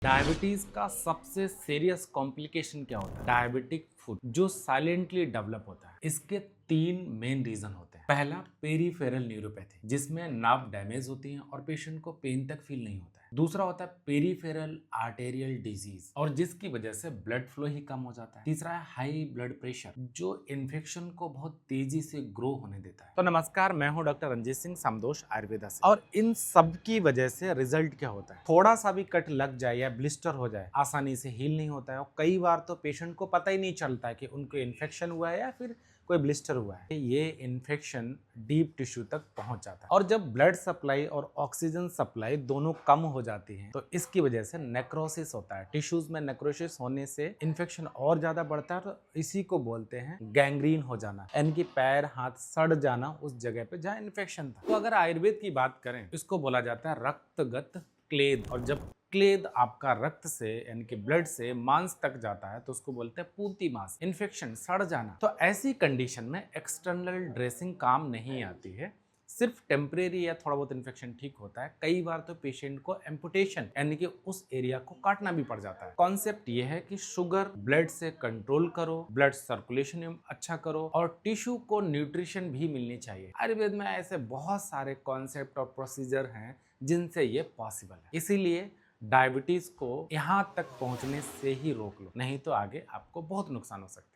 Diabetes का सबसे serious complication क्या होता है? डायबिटिक फुट जो साइलेंटली डेवलप होता है। इसके तीन मेन रीजन होते हैं। पहला, पेरीफेरल न्यूरोपैथी, जिसमें नर्व डैमेज होती है और पेशेंट को पेन तक फील नहीं होता है। दूसरा होता है पेरीफेरल आर्टेरियल डिजीज, और जिसकी वजह से ब्लड फ्लो ही कम हो जाता है। तीसरा है हाई ब्लड प्रेशर, जो इन्फेक्शन को बहुत तेजी से ग्रो होने देता है। तो नमस्कार, मैं हूं डॉक्टर रंजीत सिंह, समदोष आयुर्वेदा से। और इन सब की वजह से रिजल्ट क्या होता है? थोड़ा सा भी कट लग जाए या ब्लिस्टर हो जाए, आसानी से हील नहीं होता है, और कई बार तो पेशेंट को पता ही नहीं चलता है कि उनको इन्फेक्शन हुआ है या फिर कोई ब्लिस्टर हुआ है। ये इन्फेक्शन डीप टिश्यू तक पहुंच जाता है, और जब ब्लड सप्लाई और ऑक्सीजन सप्लाई दोनों कम हो जाती है तो इसकी वजह से नेक्रोसिस होता है। टिश्यूज में नेक्रोसिस होने से इन्फेक्शन और ज्यादा बढ़ता है, तो इसी को बोलते हैं गैंग्रीन हो जाना, यानी कि पैर हाथ सड़ जाना उस जगह पे जहाँ इन्फेक्शन था। तो अगर आयुर्वेद की बात करें, इसको बोला जाता है रक्तगत क्लेद, और जब क्लेद आपका रक्त से यानी कि ब्लड से मांस तक जाता है तो उसको बोलते हैं पूती मांस। इन्फेक्शन, सड़ जाना। तो ऐसी कंडीशन में एक्सटर्नल ड्रेसिंग काम नहीं आती है, सिर्फ टेम्परेरी या थोड़ा बहुत इन्फेक्शन ठीक होता है। कई बार तो पेशेंट को एम्पुटेशन यानी कि उस एरिया को काटना भी पड़ जाता है। कॉन्सेप्ट ये है कि शुगर ब्लड से कंट्रोल करो, ब्लड सर्कुलेशन अच्छा करो, और टिश्यू को न्यूट्रिशन भी मिलनी चाहिए। आयुर्वेद में ऐसे बहुत सारे कॉन्सेप्ट और प्रोसीजर हैं जिनसे ये पॉसिबल है। इसीलिए डायबिटीज को यहाँ तक पहुँचने से ही रोक लो, नहीं तो आगे आपको बहुत नुकसान हो सकता है।